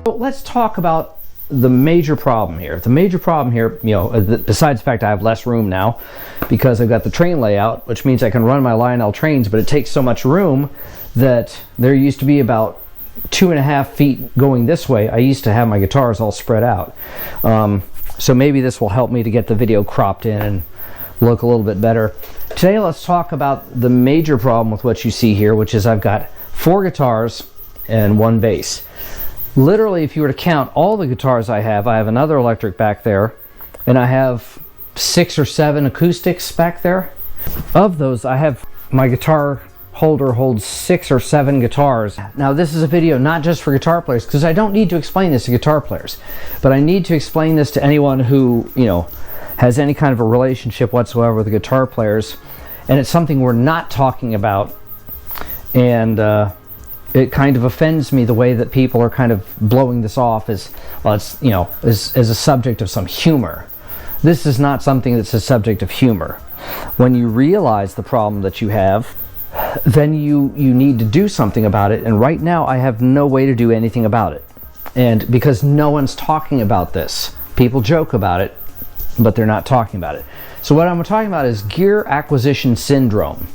So let's talk about the major problem here. The major problem here, you know, besides the fact I have less room now because I've got the train layout, which means I can run my Lionel trains, but it takes so much room that there used to be about 2.5 feet going this way. I used to have my guitars all spread out. So maybe this will help me to get the video cropped in and look a little bit better. Today let's talk about the major problem with what you see here, which is I've got 4 guitars and 1 bass. Literally, if you were to count all the guitars I have another electric back there, and I have 6 or 7 acoustics back there. Of those, I have my guitar holder holds 6 or 7 guitars. Now this is a video not just for guitar players, because I don't need to explain this to guitar players, but I need to explain this to anyone who, you know, has any kind of a relationship whatsoever with the guitar players, and it's something we're not talking about, and it kind of offends me the way that people are kind of blowing this off as, well, it's, you know, as a subject of some humor. This is not something that's a subject of humor. When you realize the problem that you have, then you need to do something about it, and right now I have no way to do anything about it. And because no one's talking about this. People joke about it, but they're not talking about it. So what I'm talking about is gear acquisition syndrome.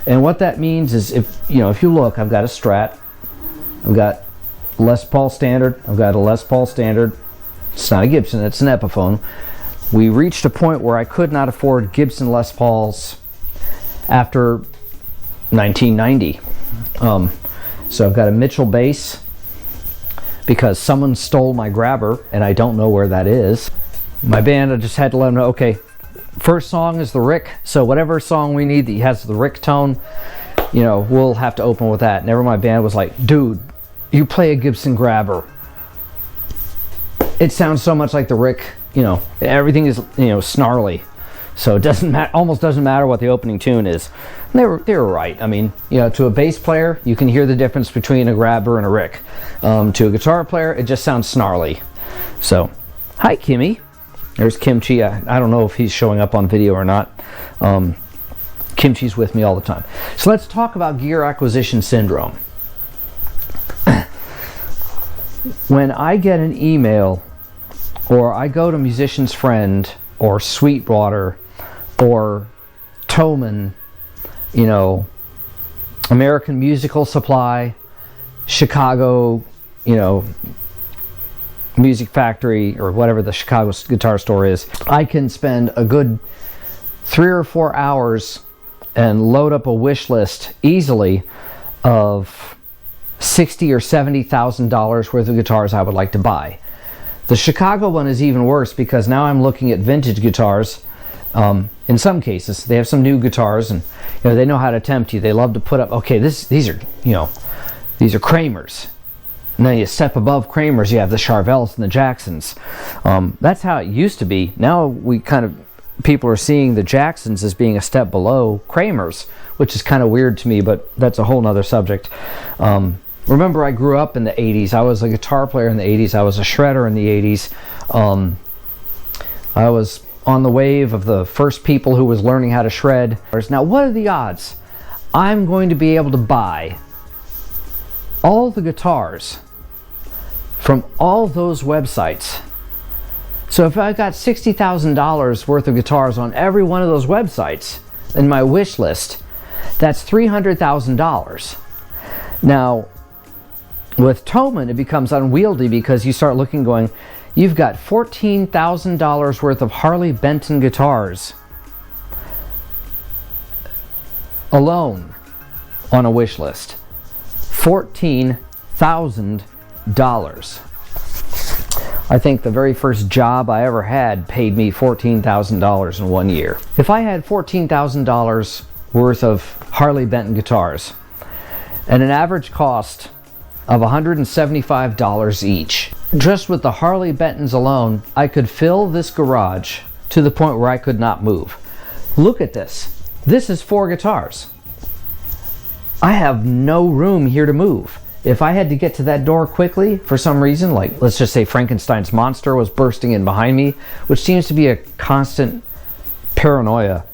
And what that means is, if you look, I've got a Strat, I've got Les Paul Standard, I've got a Les Paul Standard. It's not a Gibson, it's an Epiphone. We reached a point where I could not afford Gibson Les Pauls after 1990. So I've got a Mitchell bass because someone stole my grabber and I don't know where that is. My band, I just had to let them know, okay, first song is the Rick, so whatever song we need that has the Rick tone, you know, we'll have to open with that. Never my band was like, dude, you play a Gibson grabber. It sounds so much like the Rick, you know, everything is, you know, snarly. So it doesn't matter, almost doesn't matter what the opening tune is. And they were right. I mean, you know, to a bass player, you can hear the difference between a grabber and a Rick. To a guitar player, it just sounds snarly. So, hi Kimmy. There's Kimchi. I don't know if he's showing up on video or not. Kimchi's with me all the time. So let's talk about gear acquisition syndrome. When I get an email, or I go to Musician's Friend, or Sweetwater, or Thomann, you know, American Musical Supply, Chicago, you know, Music Factory, or whatever the Chicago guitar store is, I can spend a good 3 or 4 hours and load up a wish list easily of $60,000 or $70,000 worth of guitars I would like to buy. The Chicago one is even worse because now I'm looking at vintage guitars. In some cases, they have some new guitars, and you know, they know how to tempt you. They love to put up, okay, these are, you know, these are Kramers. And then you step above Kramers, you have the Charvels and the Jacksons. That's how it used to be. Now people are seeing the Jacksons as being a step below Kramers, which is kind of weird to me, but that's a whole nother subject. Remember, I grew up in the 80s. I was a guitar player in the 80s. I was a shredder in the 80s. I was on the wave of the first people who was learning how to shred. Now, what are the odds I'm going to be able to buy all the guitars from all those websites? So if I got $60,000 worth of guitars on every one of those websites in my wish list, that's $300,000. Now, with Thomann, it becomes unwieldy because you start looking going, you've got $14,000 worth of Harley Benton guitars alone on a wish list. $14,000. I think the very first job I ever had paid me $14,000 in 1 year. If I had $14,000 worth of Harley Benton guitars and an average cost of $175 each, just with the Harley Bentons alone, I could fill this garage to the point where I could not move. Look at this. This is 4 guitars. I have no room here to move. If I had to get to that door quickly for some reason, like let's just say Frankenstein's monster was bursting in behind me, which seems to be a constant paranoia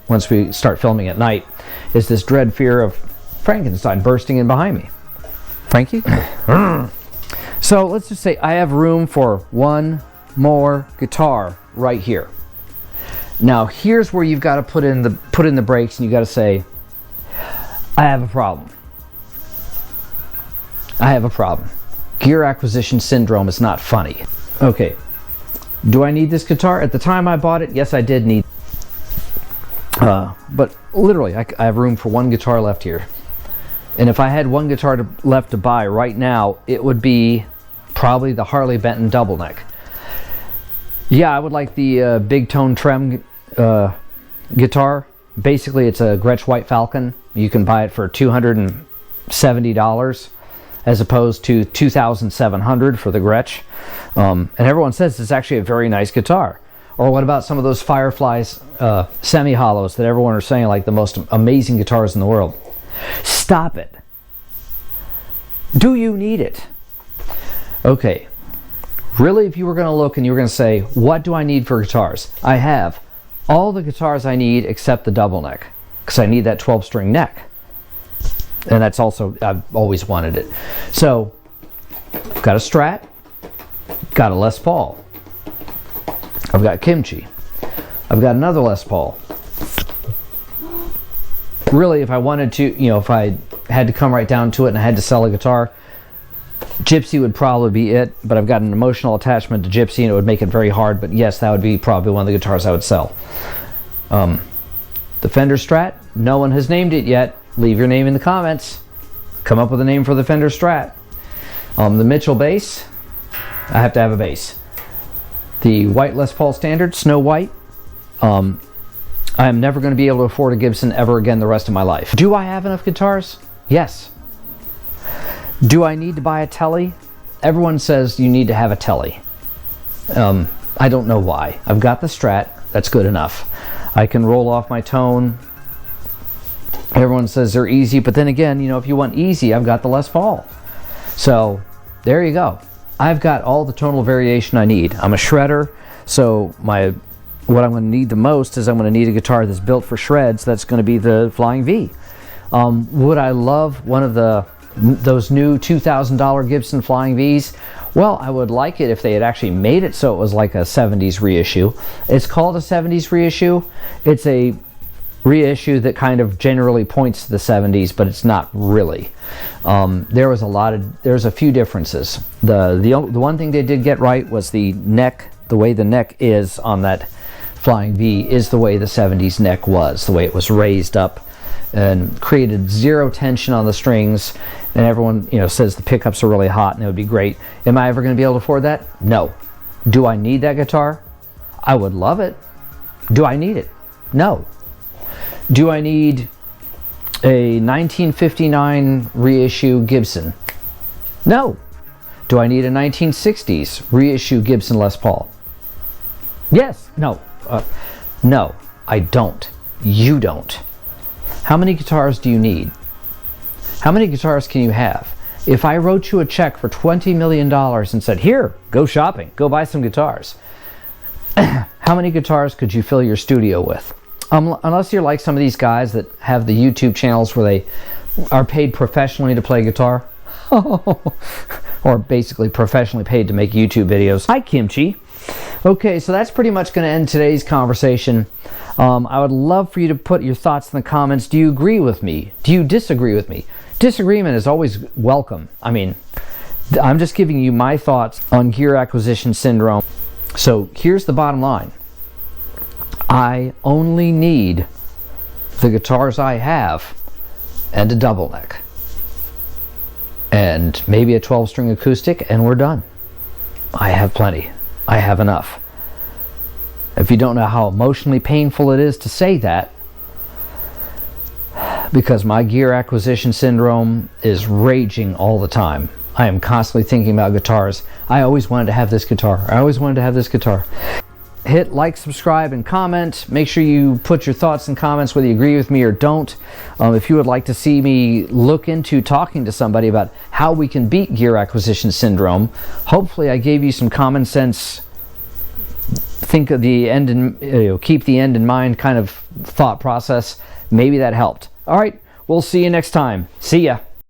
once we start filming at night, is this dread fear of Frankenstein bursting in behind me. Frankie? So So let's just say I have room for one more guitar right here. Now here's where you've got to put in the brakes, and you got to say, I have a problem. I have a problem. Gear acquisition syndrome is not funny. Okay, do I need this guitar? At the time I bought it, yes, I did need but literally I have room for one guitar left here. And if I had one guitar left to buy right now, it would be probably the Harley Benton double neck. Yeah, I would like the big tone trem guitar. Basically, it's a Gretsch White Falcon. You can buy it for $270 as opposed to $2,700 for the Gretsch. And everyone says it's actually a very nice guitar. Or what about some of those Fireflies semi-hollows that everyone are saying like the most amazing guitars in the world? Stop it. Do you need it? Okay. Really, if you were going to look and you were going to say, what do I need for guitars? I have all the guitars I need except the double neck, because I need that 12-string neck. And that's also, I've always wanted it. So, got a Strat, got a Les Paul. I've got Kimchi. I've got another Les Paul. Really, if I wanted to, if I had to come right down to it and I had to sell a guitar, Gypsy would probably be it, but I've got an emotional attachment to Gypsy and it would make it very hard, but yes, that would be probably one of the guitars I would sell. The Fender Strat, no one has named it yet. Leave your name in the comments. Come up with a name for the Fender Strat. The Mitchell bass, I have to have a bass. The white Les Paul Standard, Snow White, I am never going to be able to afford a Gibson ever again the rest of my life. Do I have enough guitars? Yes. Do I need to buy a Telly? Everyone says you need to have a Telly. I don't know why. I've got the Strat. That's good enough. I can roll off my tone. Everyone says they're easy, but then again, if you want easy, I've got the Les Paul. So there you go. I've got all the tonal variation I need. I'm a shredder, so what I'm going to need the most is I'm going to need a guitar that's built for shreds. That's going to be the Flying V. Would I love one of those new $2,000 Gibson Flying Vs? Well, I would like it if they had actually made it so it was like a 70s reissue. It's called a 70s reissue. It's a reissue that kind of generally points to the 70s, but it's not really. There's a few differences. The one thing they did get right was the neck. The way the neck is on that Flying V is the way the 70s neck was, the way it was raised up and created zero tension on the strings, and everyone says the pickups are really hot and it would be great. Am I ever going to be able to afford that? No. Do I need that guitar? I would love it. Do I need it? No. Do I need a 1959 reissue Gibson? No. Do I need a 1960s reissue Gibson Les Paul? Yes. No. No, I don't. You don't. How many guitars do you need? How many guitars can you have? If I wrote you a check for $20 million and said, here, go shopping, go buy some guitars, how many guitars could you fill your studio with? Unless you're like some of these guys that have the YouTube channels where they are paid professionally to play guitar. Or basically professionally paid to make YouTube videos. Hi, Kimchi. Okay, so that's pretty much going to end today's conversation. I would love for you to put your thoughts in the comments. Do you agree with me? Do you disagree with me? Disagreement is always welcome. I mean, I'm just giving you my thoughts on gear acquisition syndrome. So here's the bottom line. I only need the guitars I have and a double neck. And maybe a 12-string acoustic, and we're done. I have plenty. I have enough. If you don't know how emotionally painful it is to say that, because my gear acquisition syndrome is raging all the time. I am constantly thinking about guitars. I always wanted to have this guitar. I always wanted to have this guitar. Hit like, subscribe, and comment. Make sure you put your thoughts and comments whether you agree with me or don't. If you would like to see me look into talking to somebody about how we can beat gear acquisition syndrome, hopefully I gave you some common sense, think of the end in, keep the end in mind kind of thought process. Maybe that helped. All right, we'll see you next time. See ya.